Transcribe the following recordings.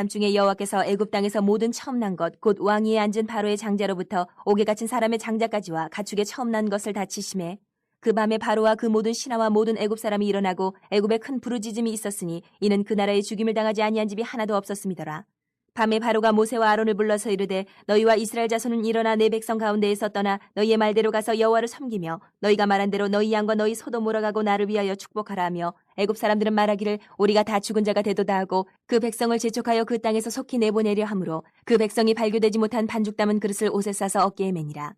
한밤중에 여호와께서 애굽 땅에서 모든 처음 난 것 곧 왕위에 앉은 바로의 장자로부터 옥에 갇힌 사람의 장자까지와 가축의 처음 난 것을 다 치심해 그 밤에 바로와 그 모든 신하와 모든 애굽 사람이 일어나고 애굽에 큰 부르짖음이 있었으니 이는 그 나라에 죽임을 당하지 아니한 집이 하나도 없었음이더라. 밤에 바로가 모세와 아론을 불러서 이르되 너희와 이스라엘 자손은 일어나 내 백성 가운데에서 떠나 너희의 말대로 가서 여호와를 섬기며 너희가 말한 대로 너희 양과 너희 소도 몰아가고 나를 위하여 축복하라 하며 애굽 사람들은 말하기를 우리가 다 죽은 자가 되도다 하고 그 백성을 재촉하여 그 땅에서 속히 내보내려 하므로 그 백성이 발교되지 못한 반죽 담은 그릇을 옷에 싸서 어깨에 매니라.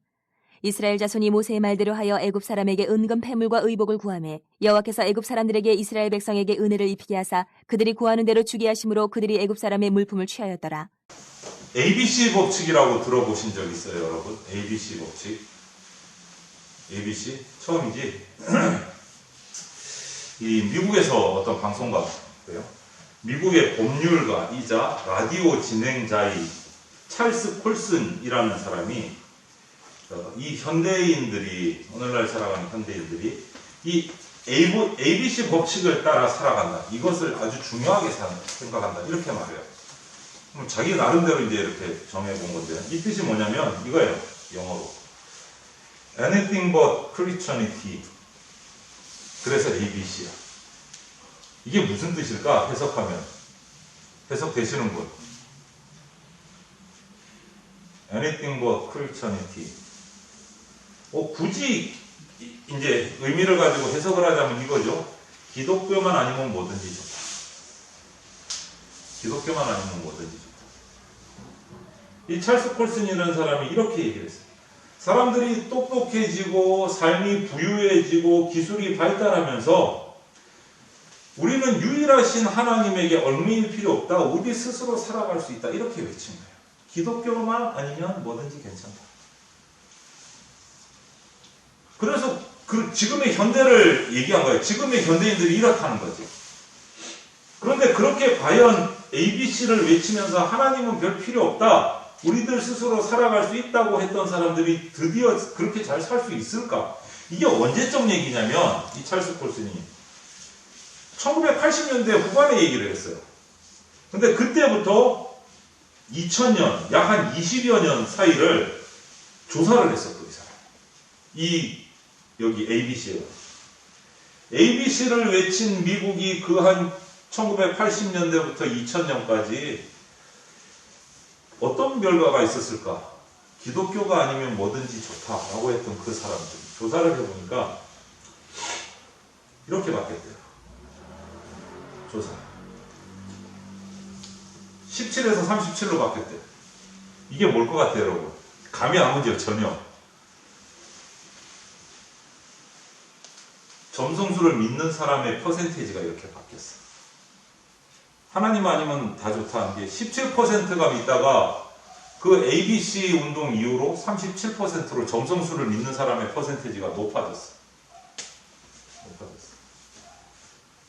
이스라엘 자손이 모세의 말대로 하여 애굽 사람에게 은금 패물과 의복을 구하매 여호와께서 애굽 사람들에게 이스라엘 백성에게 은혜를 입히게 하사 그들이 구하는 대로 주게 하심으로 그들이 애굽 사람의 물품을 취하였더라. ABC 법칙이라고 들어보신 적 있어요, 여러분? ABC 법칙. ABC 처음이지. 이 미국에서 어떤 방송가고요. 미국의 법률가이자 라디오 진행자의 찰스 콜슨이라는 사람이 이 현대인들이, 오늘날 살아가는 현대인들이 이 ABC 법칙을 따라 살아간다. 이것을 아주 중요하게 생각한다. 이렇게 말해요. 자기 나름대로 이제 이렇게 정해본 건데, 이 뜻이 뭐냐면 이거예요. 영어로. Anything but Christianity. 그래서 ABC야. 이게 무슨 뜻일까? 해석되시는 분. Anything but Christianity. 굳이 이제 의미를 가지고 해석을 하자면 이거죠. 기독교만 아니면 뭐든지 좋다. 기독교만 아니면 뭐든지 좋다. 이 찰스 콜슨이라는 사람이 이렇게 얘기를 했어요. 사람들이 똑똑해지고 삶이 부유해지고 기술이 발달하면서 우리는 유일하신 하나님에게 얽매일 필요 없다. 우리 스스로 살아갈 수 있다. 이렇게 외친 거예요. 기독교만 아니면 뭐든지 괜찮다. 그래서 지금의 현대를 얘기한 거예요. 지금의 현대인들이 이렇다는 거지. 그런데 그렇게 과연 ABC를 외치면서 하나님은 별 필요 없다. 우리들 스스로 살아갈 수 있다고 했던 사람들이 드디어 그렇게 잘 살 수 있을까? 이게 언제적 얘기냐면 이 찰스 콜슨이 1980년대 후반에 얘기를 했어요. 근데 그때부터 2000년, 약 한 20여 년 사이를 조사를 했었고 이 사람. 여기 ABC를 외친 미국이 그 한 1980년대부터 2000년까지 어떤 결과가 있었을까? 기독교가 아니면 뭐든지 좋다라고 했던 그 사람들. 조사를 해보니까 이렇게 바뀌었대요. 조사. 17에서 37로 바뀌었대요. 이게 뭘 것 같아요, 여러분? 감이 안 오죠, 전혀. 점성술을 믿는 사람의 퍼센테이지가 이렇게 바뀌었어. 하나님 아니면 다 좋다는 게 17%가 믿다가 그 ABC 운동 이후로 37%로 점성술을 믿는 사람의 퍼센테이지가 높아졌어.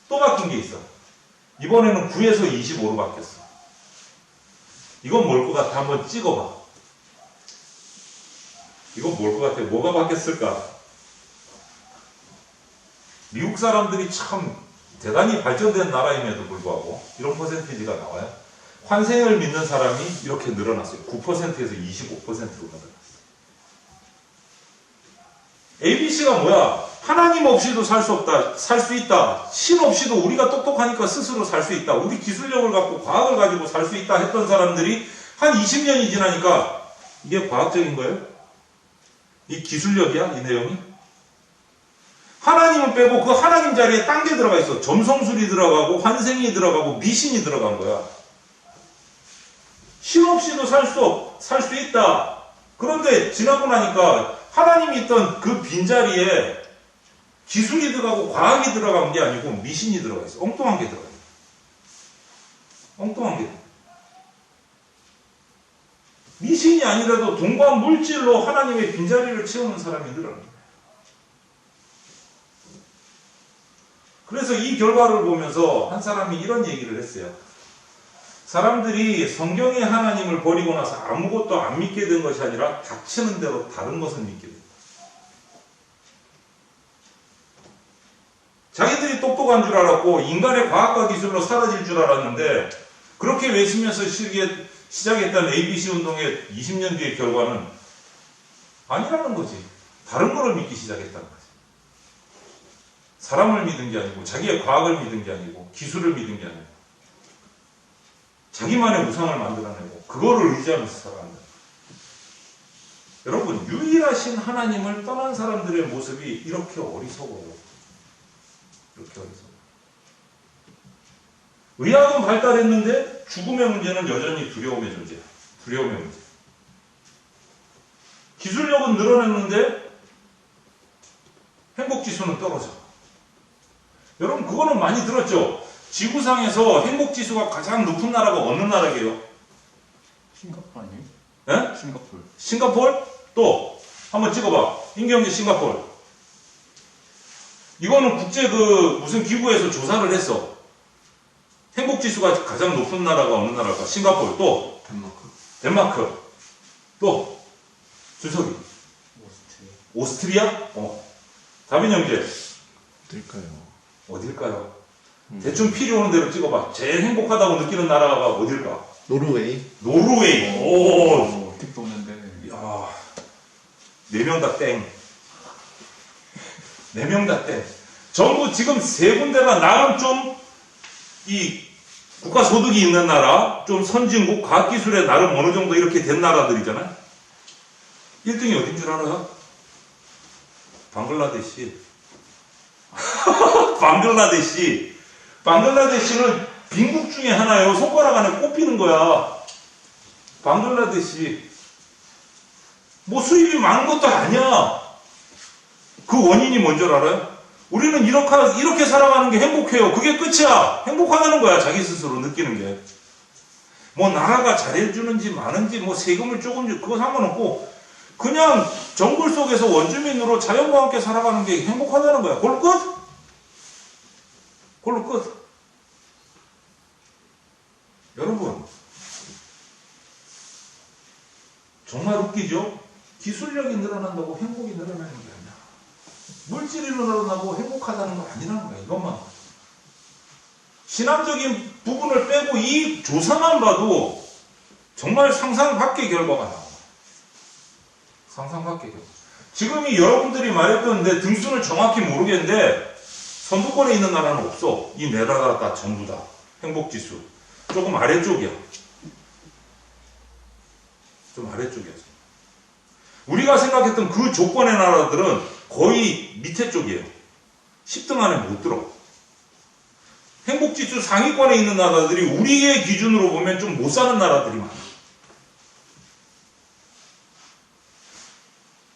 또 바뀐 게 있어. 이번에는 9에서 25로 바뀌었어. 이건 뭘 것 같아? 한번 찍어봐. 이건 뭘 것 같아? 뭐가 바뀌었을까? 미국 사람들이 참 대단히 발전된 나라임에도 불구하고 이런 퍼센테이지가 나와요. 환생을 믿는 사람이 이렇게 늘어났어요. 9%에서 25%로 늘어났어요. ABC가 뭐야? 하나님 없이도 살 수 없다, 살 수 있다. 신 없이도 우리가 똑똑하니까 스스로 살 수 있다. 우리 기술력을 갖고 과학을 가지고 살 수 있다 했던 사람들이 한 20년이 지나니까 이게 과학적인 거예요? 이 기술력이야? 이 내용이? 하나님을 빼고 그 하나님 자리에 딴 게 들어가 있어. 점성술이 들어가고 환생이 들어가고 미신이 들어간 거야. 신 없이도 살 수 있다. 그런데 지나고 나니까 하나님이 있던 그 빈자리에 기술이 들어가고 과학이 들어간 게 아니고 미신이 들어가 있어. 엉뚱한 게 들어가 있어. 엉뚱한 게. 미신이 아니라도 돈과 물질로 하나님의 빈자리를 채우는 사람이 늘어납니다. 그래서 이 결과를 보면서 한 사람이 이런 얘기를 했어요. 사람들이 성경의 하나님을 버리고 나서 아무것도 안 믿게 된 것이 아니라 닥치는 대로 다른 것을 믿게 된다. 자기들이 똑똑한 줄 알았고 인간의 과학과 기술로 사라질 줄 알았는데 그렇게 외치면서 시작했던 ABC 운동의 20년 뒤의 결과는 아니라는 거지. 다른 거를 믿기 시작했다는 거지. 사람을 믿은 게 아니고, 자기의 과학을 믿은 게 아니고, 기술을 믿은 게 아니고, 자기만의 우상을 만들어내고, 그거를 의지하면서 살아간다. 여러분, 유일하신 하나님을 떠난 사람들의 모습이 이렇게 어리석어요. 이렇게 어리석어요. 의학은 발달했는데 죽음의 문제는 여전히 두려움의 존재야. 두려움의 문제. 기술력은 늘어났는데 행복지수는 떨어져. 여러분, 그거는 많이 들었죠? 지구상에서 행복지수가 가장 높은 나라가 어느 나라게요? 싱가포르 아니에요? 예? 싱가포르. 싱가포르? 또 한번 찍어봐. 임경재 싱가포르. 이거는 국제 무슨 기구에서 조사를 했어. 행복지수가 가장 높은 나라가 어느 나라일까? 싱가포르. 또 덴마크. 또 주석이 오스트리아? 다빈 형제 어딜까요? 대충 필이 오는 대로 찍어봐. 제일 행복하다고 느끼는 나라가 어딜까? 노르웨이. 노르웨이. 오. 틱도 오는데. 야, 4명 다 땡. 4명 다 땡. 전부 지금 3군데가 나름 좀 이 국가 소득이 있는 나라, 좀 선진국, 과학기술에 나름 어느 정도 이렇게 된 나라들이잖아요. 1등이 어딘 줄 알아요? 방글라데시. 방글라데시는 빈국 중에 하나예요. 손가락 안에 꼽히는 거야. 방글라데시. 뭐 수입이 많은 것도 아니야. 그 원인이 뭔 줄 알아요? 우리는 이렇게 살아가는 게 행복해요. 그게 끝이야. 행복하다는 거야. 자기 스스로 느끼는 게. 뭐 나라가 잘해주는지 많은지 뭐 세금을 조금 그거 상관없고 그냥 정글 속에서 원주민으로 자연과 함께 살아가는 게 행복하다는 거야. 그걸로 끝. 그걸로 끝. 여러분, 정말 웃기죠? 기술력이 늘어난다고 행복이 늘어나는 게 아니야. 물질이 늘어나고 행복하다는 건 아니라는 거야. 이것만. 신앙적인 부분을 빼고 이 조사만 봐도 정말 상상 밖의 결과가 나와. 상상 밖의 결과. 지금이 여러분들이 말했던 내 등수는 정확히 모르겠는데 선두권에 있는 나라는 없어. 이 네 나라가 전부 다. 행복지수. 조금 아래쪽이야. 좀 아래쪽이야. 우리가 생각했던 그 조건의 나라들은 거의 밑에 쪽이에요. 10등 안에 못 들어. 행복지수 상위권에 있는 나라들이 우리의 기준으로 보면 좀 못 사는 나라들이 많아.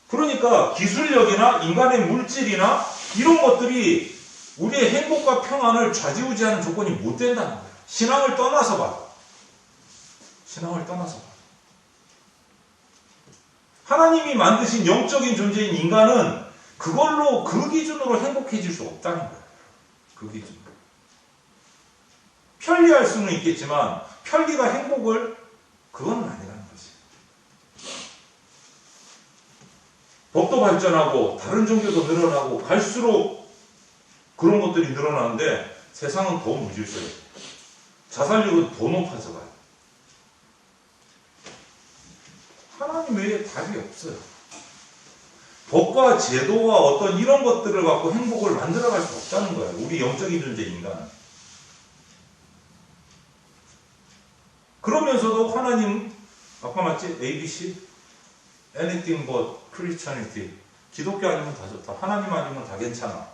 그러니까 기술력이나 인간의 물질이나 이런 것들이 우리의 행복과 평안을 좌지우지하는 조건이 못 된다는 거예요. 신앙을 떠나서 봐. 신앙을 떠나서 봐. 하나님이 만드신 영적인 존재인 인간은 그걸로 그 기준으로 행복해질 수 없다는 거예요. 그 기준으로. 편리할 수는 있겠지만 편리가 행복을 그건 아니라는 거지. 법도 발전하고 다른 종교도 늘어나고 갈수록 그런 것들이 늘어나는데 세상은 더 무질서해요. 자살률은 더 높아져 가요. 하나님 외에 답이 없어요. 법과 제도와 어떤 이런 것들을 갖고 행복을 만들어갈 수 없다는 거예요. 우리 영적인 존재 인간은. 그러면서도 하나님, 아까 맞지? ABC? Anything but Christianity. 기독교 아니면 다 좋다. 하나님 아니면 다 괜찮아.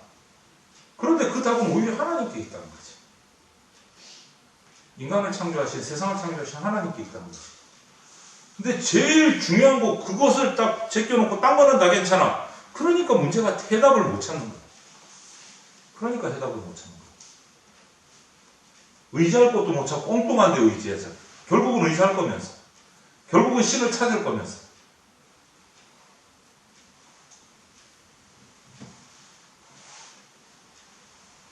그런데 그 답은 오히려 하나님께 있다는 거지. 인간을 창조하신, 세상을 창조하신 하나님께 있다는 거지. 근데 제일 중요한 거 그것을 딱 제껴놓고 딴 거는 다 괜찮아. 그러니까 문제가 해답을 못 찾는 거야. 그러니까 해답을 못 찾는 거야. 의지할 것도 못 찾고 엉뚱한 데 의지해서 결국은 의지할 거면서 결국은 신을 찾을 거면서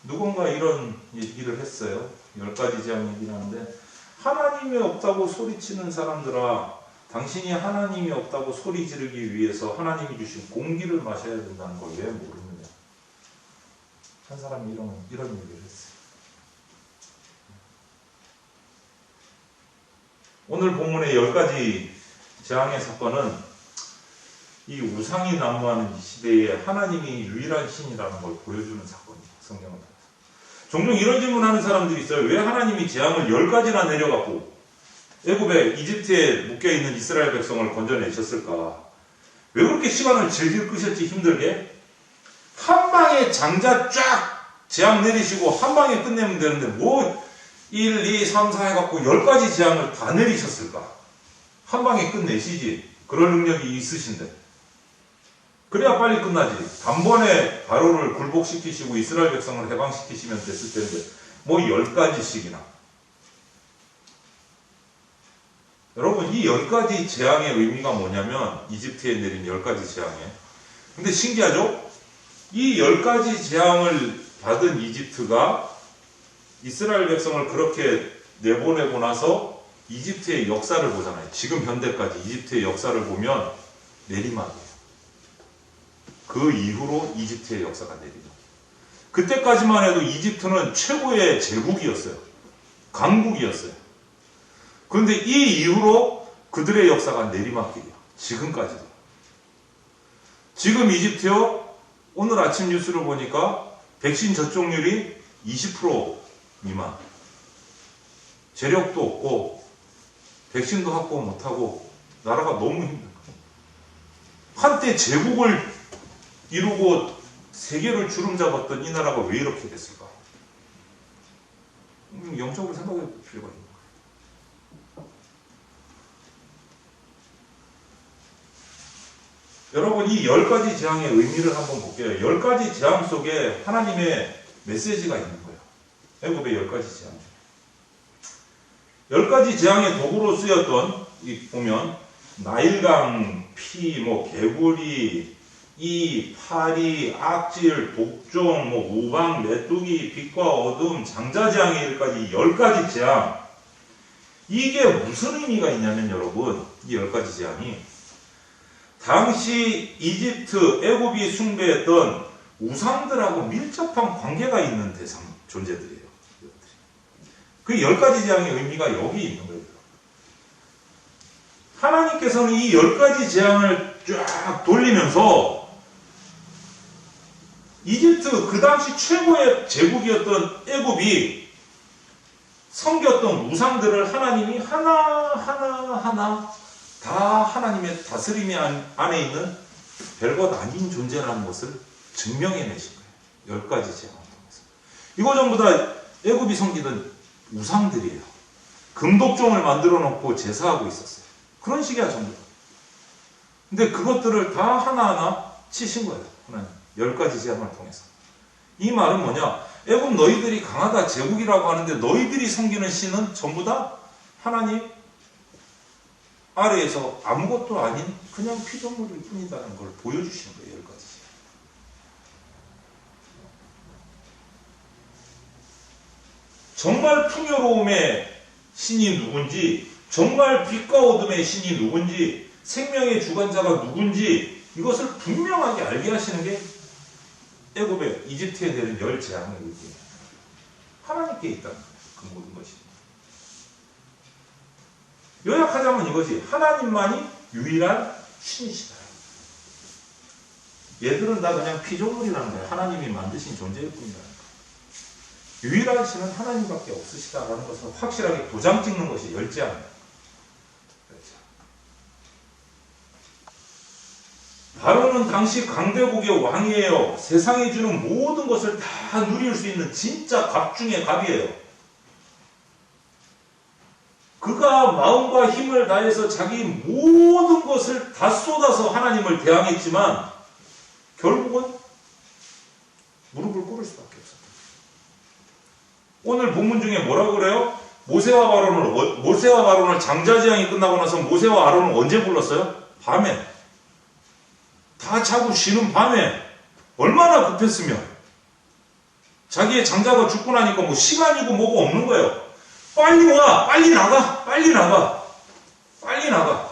누군가 이런 얘기를 했어요. 10가지 제한 얘기를 하는데 하나님이 없다고 소리치는 사람들아 당신이 하나님이 없다고 소리 지르기 위해서 하나님이 주신 공기를 마셔야 된다는 걸 왜 모르느냐. 한 사람이 이런 얘기를 했어요. 오늘 본문의 10가지 재앙의 사건은 이 우상이 난무하는 이 시대에 하나님이 유일한 신이라는 걸 보여주는 사건이에요. 성경을 통해서. 종종 이런 질문하는 사람들이 있어요. 왜 하나님이 재앙을 10가지나 내려갖고 애굽에 이집트에 묶여있는 이스라엘 백성을 건져내셨을까? 왜 그렇게 시간을 질질 끄셨지 힘들게? 한 방에 장자 쫙 재앙 내리시고 한 방에 끝내면 되는데 뭐 1, 2, 3, 4 해갖고 10가지 재앙을 다 내리셨을까? 한 방에 끝내시지. 그런 능력이 있으신데. 그래야 빨리 끝나지. 단번에 바로를 굴복시키시고 이스라엘 백성을 해방시키시면 됐을 텐데 뭐 10가지씩이나. 여러분 이 10가지 재앙의 의미가 뭐냐면 이집트에 내린 10가지 재앙에 근데 신기하죠? 이 10가지 재앙을 받은 이집트가 이스라엘 백성을 그렇게 내보내고 나서 이집트의 역사를 보잖아요. 지금 현대까지 이집트의 역사를 보면 내리막이에요. 그 이후로 이집트의 역사가 내리막. 그때까지만 해도 이집트는 최고의 제국이었어요. 강국이었어요. 그런데 이 이후로 그들의 역사가 내리막길이야. 지금까지도. 지금 이집트요. 오늘 아침 뉴스를 보니까 백신 접종률이 20% 미만. 재력도 없고 백신도 확보 못하고 나라가 너무 힘든 거예요. 한때 제국을 이루고 세계를 주름잡았던 이 나라가 왜 이렇게 됐을까? 영적으로 생각해 볼 필요가 있는 거예요. 여러분 이 10가지 재앙의 의미를 한번 볼게요. 10가지 재앙 속에 하나님의 메시지가 있는 거예요. 애굽의 10가지 재앙 중에. 10가지 재앙의 도구로 쓰였던 이 보면 나일강, 피, 개구리, 이, 파리, 악질, 독종, 우방, 메뚜기, 빛과 어둠, 장자재앙의 일까지 10가지 재앙. 이게 무슨 의미가 있냐면 여러분 이 10가지 재앙이 당시 이집트, 애굽이 숭배했던 우상들하고 밀접한 관계가 있는 대상, 존재들이에요. 그 10가지 재앙의 의미가 여기 있는 거예요. 하나님께서는 이 10가지 재앙을 쫙 돌리면서 이집트 그 당시 최고의 제국이었던 애굽이 섬겼던 우상들을 하나님이 하나하나 다 하나님의 다스림이 안에 있는 별것 아닌 존재라는 것을 증명해내신 거예요. 10가지 재앙을 통해서. 이거 전부 다 애굽이 섬기던 우상들이에요. 금독종을 만들어 놓고 제사하고 있었어요. 그런 식이야 전부 다. 근데 그것들을 다 하나하나 치신 거예요. 하나님. 10가지 재앙을 통해서. 이 말은 뭐냐? 애굽 너희들이 강하다 제국이라고 하는데 너희들이 섬기는 신은 전부 다 하나님 아래에서 아무것도 아닌 그냥 피조물일 뿐이다는 걸 보여주시는 거예요. 10가지. 정말 풍요로움의 신이 누군지, 정말 빛과 어둠의 신이 누군지, 생명의 주관자가 누군지 이것을 분명하게 알게 하시는 게 애굽의 이집트에 내린 10재앙의 의미예요. 하나님께 있다는 거예요. 그 모든 것이. 요약하자면 이거지. 하나님만이 유일한 신이시다. 얘들은 다 그냥 피조물이라는 거예요. 하나님이 만드신 존재일 뿐이라는 거예요. 유일한 신은 하나님밖에 없으시다라는 것을 확실하게 도장 찍는 것이 10재앙이에요. 바로는 당시 강대국의 왕이에요. 세상이 주는 모든 것을 다 누릴 수 있는 진짜 갑 중의 갑이에요. 그가 마음과 힘을 다해서 자기 모든 것을 다 쏟아서 하나님을 대항했지만 결국은 무릎을 꿇을 수밖에 없었다. 오늘 본문 중에 뭐라고 그래요? 모세와 아론을 장자재앙이 끝나고 나서 모세와 아론을 언제 불렀어요? 밤에. 다 자고 쉬는 밤에 얼마나 급했으면 자기의 장자가 죽고 나니까 시간이고 뭐고 없는 거예요. 빨리 와! 빨리 나가! 빨리 나가! 빨리 나가!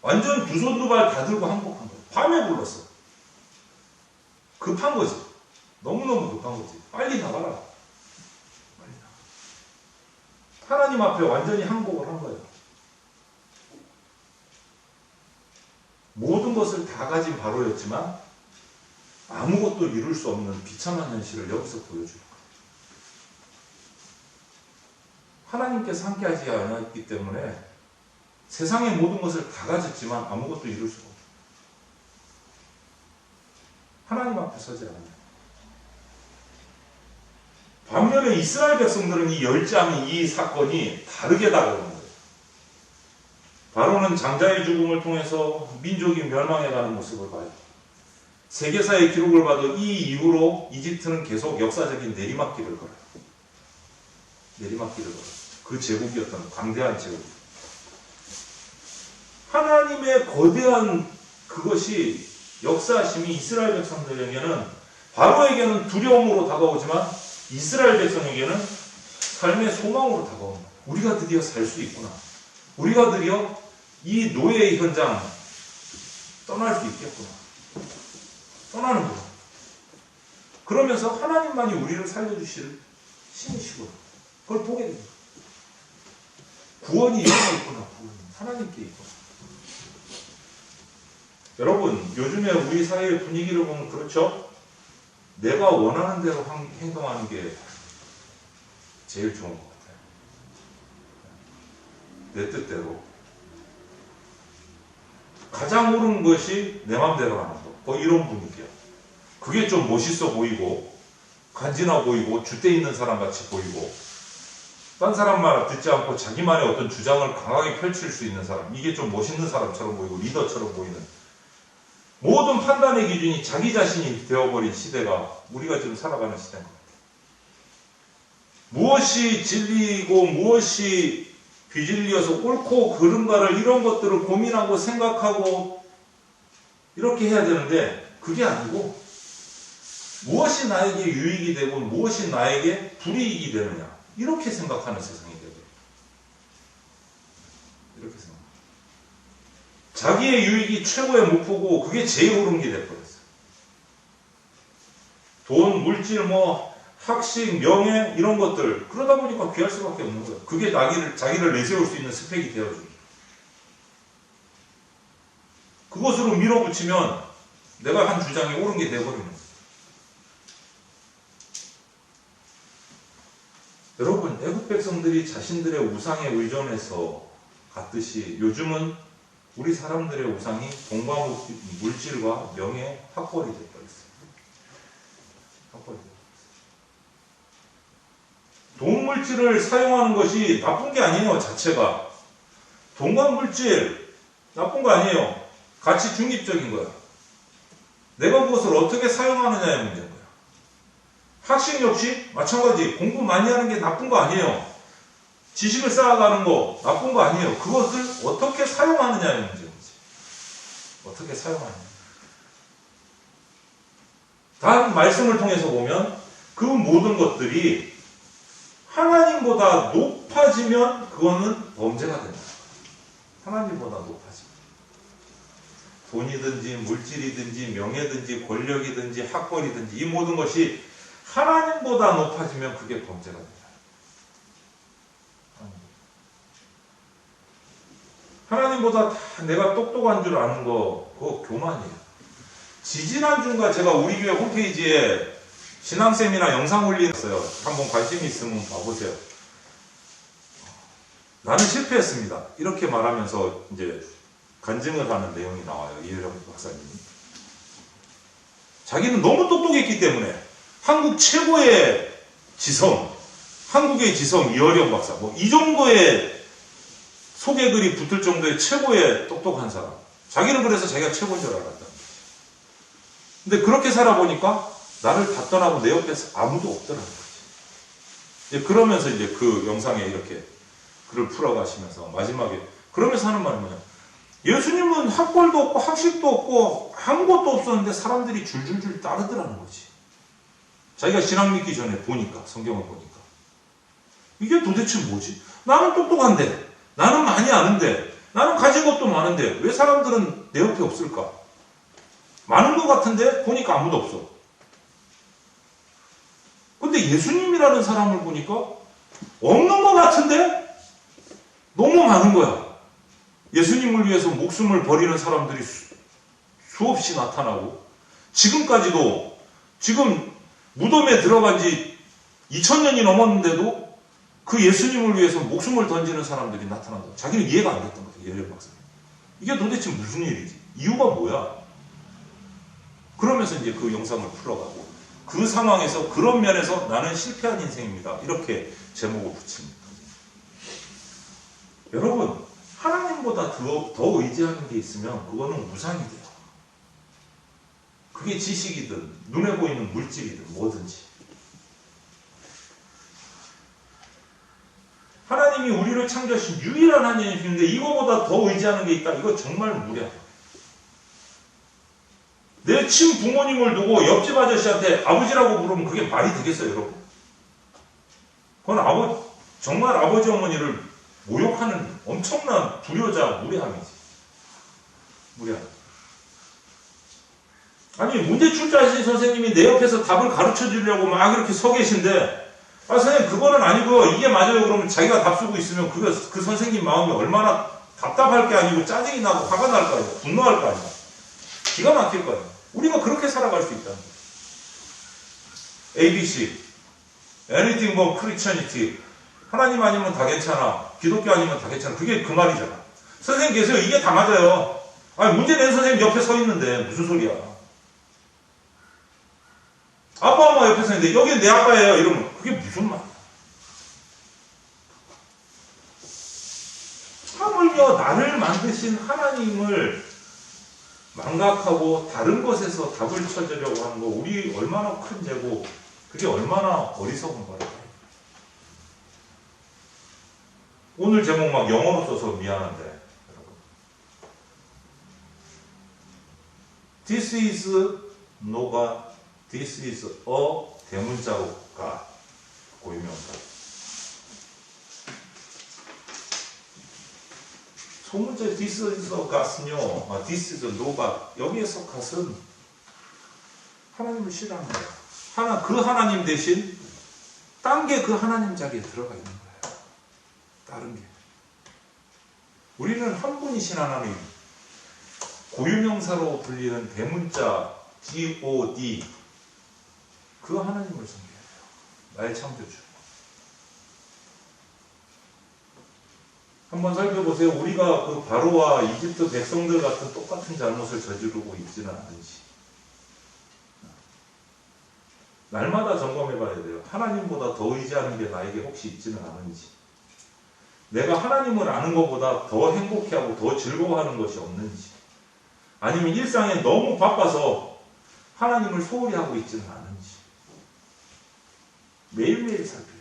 완전 두 손 두 발 다 들고 항복한 거예요. 밤에 불렀어. 급한 거지. 너무너무 급한 거지. 빨리 나가라. 빨리 나가. 하나님 앞에 완전히 항복을 한 거예요. 모든 것을 다 가진 바로였지만 아무것도 이룰 수 없는 비참한 현실을 여기서 보여주는 거예요. 하나님께서 함께하지 않았기 때문에 세상의 모든 것을 다 가졌지만 아무것도 이룰 수가 없어요. 하나님 앞에 서지 않아요. 반면에 이스라엘 백성들은 이 열장, 이 사건이 다르게 다가오는 거예요. 바로는 장자의 죽음을 통해서 민족이 멸망해가는 모습을 봐요. 세계사의 기록을 봐도 이 이후로 이집트는 계속 역사적인 내리막길을 걸어요. 내리막길을 걸어요. 그 제국이었던 광대한 제국. 하나님의 거대한 그것이 역사심이 이스라엘 백성들에게는 바로에게는 두려움으로 다가오지만 이스라엘 백성에게는 삶의 소망으로 다가옵니다. 우리가 드디어 살 수 있구나. 우리가 드디어 이 노예의 현장 떠날 수 있겠구나. 떠나는구나. 그러면서 하나님만이 우리를 살려주실 신이시구나. 그걸 보게 됩니다. 구원이 여기 있구나. 구원이 하나님께 있구나. 여러분, 요즘에 우리 사회의 분위기를 보면 그렇죠? 내가 원하는 대로 행동하는 게 제일 좋은 것 같아요. 내 뜻대로. 가장 옳은 것이 내 맘대로 하는 거. 뭐 이런 분위기야. 그게 좀 멋있어 보이고, 간지나 보이고, 줏대 있는 사람 같이 보이고, 딴 사람 말 듣지 않고 자기만의 어떤 주장을 강하게 펼칠 수 있는 사람, 이게 좀 멋있는 사람처럼 보이고, 리더처럼 보이는. 모든 판단의 기준이 자기 자신이 되어버린 시대가 우리가 지금 살아가는 시대인 것 같아요. 무엇이 진리이고 무엇이 비진리여서 옳고 그른가를 이런 것들을 고민하고 생각하고 이렇게 해야 되는데 그게 아니고 무엇이 나에게 유익이 되고 무엇이 나에게 불이익이 되느냐 이렇게 생각하는 세상이 되고 이렇게 생각. 자기의 유익이 최고의 목표고 그게 제일 옳은 게 돼버렸어요. 돈, 물질, 학식, 명예 이런 것들 그러다 보니까 귀할 수밖에 없는 거예요. 그게 자기를 내세울 수 있는 스펙이 되어줍니다. 그것으로 밀어붙이면 내가 한 주장이 옳은 게 되어버리는 거예요. 여러분, 애국 백성들이 자신들의 우상에 의존해서 갔듯이 요즘은 우리 사람들의 우상이 돈과 물질과 명예, 학벌이 되어버렸어요. 학벌이. 돈, 물질을 사용하는 것이 나쁜 게 아니에요, 자체가. 돈과 물질, 나쁜 거 아니에요. 가치 중립적인 거야. 내가 그것을 어떻게 사용하느냐의 문제인 거야. 학식 역시 마찬가지. 공부 많이 하는 게 나쁜 거 아니에요. 지식을 쌓아가는 거 나쁜 거 아니에요. 그것을 어떻게 사용하느냐의 문제인 거지. 어떻게 사용하느냐. 단 말씀을 통해서 보면 그 모든 것들이 하나님보다 높아지면 그거는 범죄가 된다. 하나님보다 높아지면. 돈이든지 물질이든지 명예든지 권력이든지 학벌이든지 이 모든 것이 하나님보다 높아지면 그게 범죄가 된다. 하나님보다 다 내가 똑똑한 줄 아는 거 그거 교만이에요. 지지난주인가 제가 우리 교회 홈페이지에 신앙세미나 영상 올렸어요. 한번 관심 있으면 봐보세요. 나는 실패했습니다. 이렇게 말하면서 이제 간증을 하는 내용이 나와요. 이혜령 박사님이. 자기는 너무 똑똑했기 때문에 한국 최고의 지성, 한국의 지성 이혜령 박사, 이 정도의 소개글이 붙을 정도의 최고의 똑똑한 사람. 자기는 그래서 자기가 최고인 줄 알았다. 근데 그렇게 살아보니까 나를 다 떠나고 내 옆에서 아무도 없더라는 거지. 그러면서 이제 그 영상에 이렇게 글을 풀어가시면서 마지막에 그러면서 하는 말은 뭐냐. 예수님은 학벌도 없고 학식도 없고 아무것도 없었는데 사람들이 줄줄줄 따르더라는 거지. 자기가 신앙 믿기 전에 보니까, 성경을 보니까. 이게 도대체 뭐지? 나는 똑똑한데, 나는 많이 아는데, 나는 가진 것도 많은데 왜 사람들은 내 옆에 없을까? 많은 것 같은데 보니까 아무도 없어. 근데 예수님이라는 사람을 보니까 없는 것 같은데 너무 많은 거야. 예수님을 위해서 목숨을 버리는 사람들이 수없이 나타나고, 지금까지도, 지금 무덤에 들어간 지 2000년이 넘었는데도 그 예수님을 위해서 목숨을 던지는 사람들이 나타난다. 자기는 이해가 안 됐던 거죠, 예련 박사님. 이게 도대체 무슨 일이지? 이유가 뭐야? 그러면서 이제 그 영상을 풀어가고, 그 상황에서 그런 면에서 나는 실패한 인생입니다. 이렇게 제목을 붙입니다. 여러분, 하나님보다 더 의지하는 게 있으면 그거는 우상이 돼요. 그게 지식이든 눈에 보이는 물질이든 뭐든지. 하나님이 우리를 창조하신 유일한 하나님이신데 이거보다 더 의지하는 게 있다. 이거 정말 무례해요. 내 친부모님을 두고 옆집 아저씨한테 아버지라고 부르면 그게 말이 되겠어요, 여러분? 그건 정말 아버지 어머니를 모욕하는 엄청난 불효자 무례함이지. 무례함. 아니, 문제 출제하신 선생님이 내 옆에서 답을 가르쳐 주려고 막 이렇게 서 계신데, 아, 선생님, 그거는 아니고요. 이게 맞아요. 그러면 자기가 답 쓰고 있으면 그 선생님 마음이 얼마나 답답할 게 아니고 짜증이 나고 화가 날 거 아니야. 분노할 거 아니야. 기가 막힐 거야. 우리가 그렇게 살아갈 수 있다. ABC. Anything but Christianity. 하나님 아니면 다 괜찮아. 기독교 아니면 다 괜찮아. 그게 그 말이잖아. 선생님 계세요. 이게 다 맞아요. 아니, 문제 낸 선생님 옆에 서 있는데 무슨 소리야. 아빠 엄마 옆에 서 있는데 여기 내 아빠예요. 이러면 그게 무슨 말이야. 하물며 나를 만드신 하나님을 망각하고 다른 것에서 답을 찾으려고 하는 거, 우리 얼마나 큰 죄고 그게 얼마나 어리석은 거예요. 오늘 제목 막 영어로 써서 미안한데, 여러분. This is no God. This is a 대문자로 God. 고유명사. 소문자 This is a God은요, This is no God. 여기에서 God은 하나님을 싫어하는 거예요. 그 하나님 대신 딴 게 그 하나님 자리에 들어가 있는 거예요. 다른 게. 우리는 한 분이신 하나님, 고유명사로 불리는 대문자 God, 그 하나님을 섬겨야 돼요. 나의 창조주. 한번 살펴보세요. 우리가 그 바로와 이집트 백성들 같은 똑같은 잘못을 저지르고 있지는 않은지. 날마다 점검해 봐야 돼요. 하나님보다 더 의지하는 게 나에게 혹시 있지는 않은지. 내가 하나님을 아는 것보다 더 행복해하고 더 즐거워하는 것이 없는지. 아니면 일상에 너무 바빠서 하나님을 소홀히 하고 있지는 않은지. 매일매일 살펴야 돼요.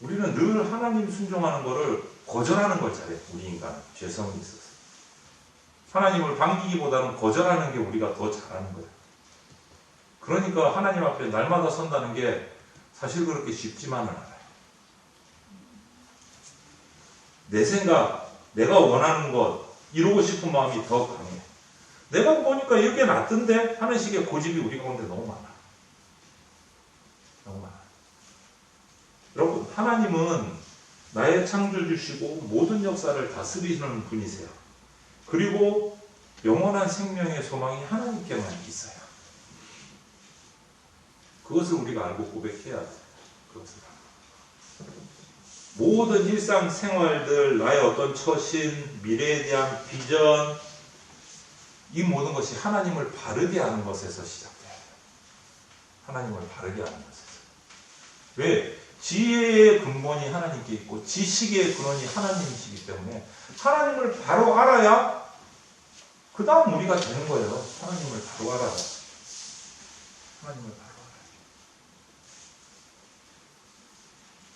우리는 늘 하나님 순종하는 것을 거절하는 걸 잘해요. 우리 인간은 죄성이 있어서. 하나님을 반기기보다는 거절하는 게 우리가 더 잘하는 거예요. 그러니까 하나님 앞에 날마다 선다는 게 사실 그렇게 쉽지만은 않아요. 내 생각, 내가 원하는 것, 이루고 싶은 마음이 더 강해. 내가 보니까 이게 낫던데 하는 식의 고집이 우리 가운데 너무 많아. 너무 많아. 여러분, 하나님은 나의 창조주시고 모든 역사를 다스리시는 분이세요. 그리고 영원한 생명의 소망이 하나님께만 있어요. 그것을 우리가 알고 고백해야 돼요. 그것을. 모든 일상생활들, 나의 어떤 처신, 미래에 대한 비전, 이 모든 것이 하나님을 바르게 하는 것에서 시작돼야 돼요. 하나님을 바르게 하는 것에서. 왜? 지혜의 근본이 하나님께 있고 지식의 근원이 하나님이시기 때문에 하나님을 바로 알아야 그 다음 우리가 되는 거예요. 하나님을 바로 알아야. 하나님을 바로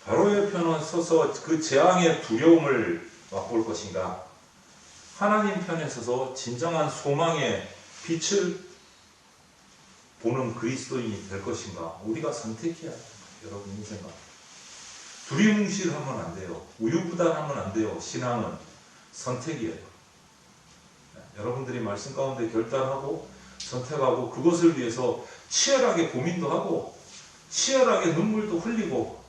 알아야. 바로의 편에 서서 그 재앙의 두려움을 맛볼 것인가? 하나님 편에 서서 진정한 소망의 빛을 보는 그리스도인이 될 것인가? 우리가 선택해야 돼요. 여러분 인생과. 두리뭉실하면 안 돼요. 우유부단하면 안 돼요. 신앙은 선택이에요. 여러분들이 말씀 가운데 결단하고 선택하고 그것을 위해서 치열하게 고민도 하고 치열하게 눈물도 흘리고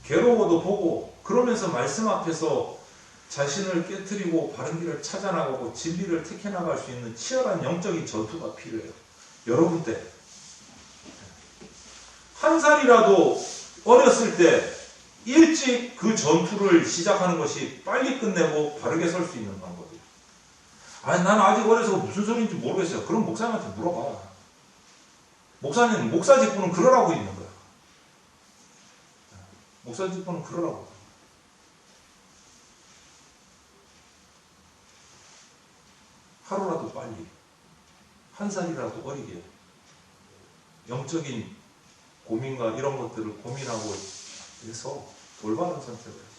괴로워도 보고 그러면서 말씀 앞에서 자신을 깨트리고 바른 길을 찾아나가고 진리를 택해나갈 수 있는 치열한 영적인 전투가 필요해요. 여러분 때 한 살이라도 어렸을 때 일찍 그 전투를 시작하는 것이 빨리 끝내고 바르게 설 수 있는 방법이에요. 아니 나는 아직 어려서 무슨 소리인지 모르겠어요. 그럼 목사님한테 물어봐. 목사님 목사 직분은 그러라고 있는 거야. 목사 직분은 그러라고. 하루라도 빨리 한 살이라도 어리게 영적인 고민과 이런 것들을 고민하고 해서 올바른 선택을 하지.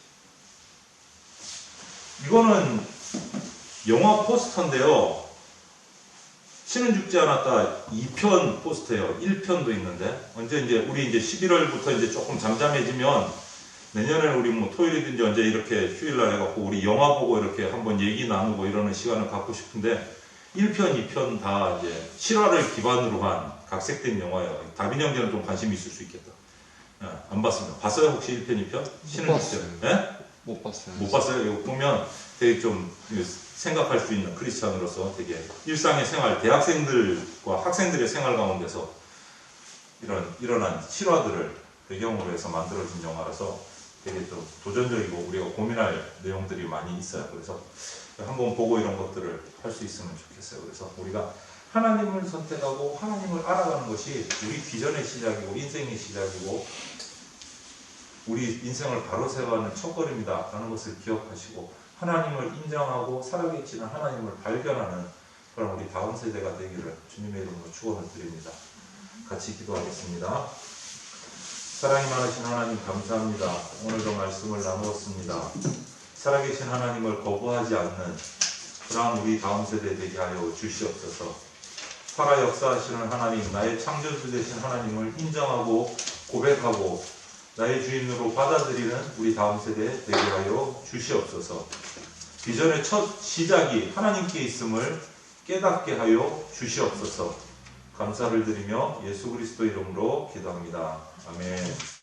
이거는 영화 포스터인데요. 신은 죽지 않았다 2편 포스터예요. 1편도 있는데 언제 이제 우리 이제 11월부터 이제 조금 잠잠해지면 내년에는 우리 뭐 토요일이든지 언제 이렇게 휴일날 해갖고 우리 영화 보고 이렇게 한번 얘기 나누고 이러는 시간을 갖고 싶은데 1편, 2편 다 이제 실화를 기반으로 한 각색된 영화예요. 다빈 형제는 좀 관심이 있을 수 있겠다. 안 봤습니다. 봤어요? 혹시 1편, 2편? 신은 죽지 않았다. 네? 못 봤어요. 못 봤어요? 이거 보면 되게 좀 생각할 수 있는 크리스찬으로서 되게 일상의 생활, 대학생들과 학생들의 생활 가운데서 일어난 실화들을 배경으로 해서 만들어진 영화라서 되게 좀 도전적이고 우리가 고민할 내용들이 많이 있어요. 그래서 한번 보고 이런 것들을 할 수 있으면 좋겠어요. 그래서 우리가 하나님을 선택하고 하나님을 알아가는 것이 우리 비전의 시작이고 인생의 시작이고 우리 인생을 바로 세워가는 첫걸음이다 라는 것을 기억하시고 하나님을 인정하고 살아계시는 하나님을 발견하는 그런 우리 다음 세대가 되기를 주님의 이름으로 축원을 드립니다. 같이 기도하겠습니다. 사랑이 많으신 하나님 감사합니다. 오늘도 말씀을 나누었습니다. 살아계신 하나님을 거부하지 않는 그러한 우리 다음 세대 되게 하여 주시옵소서. 살아 역사하시는 하나님, 나의 창조주 되신 하나님을 인정하고 고백하고 나의 주인으로 받아들이는 우리 다음 세대 되게 하여 주시옵소서. 비전의 첫 시작이 하나님께 있음을 깨닫게 하여 주시옵소서. 감사를 드리며 예수 그리스도 이름으로 기도합니다. 아멘.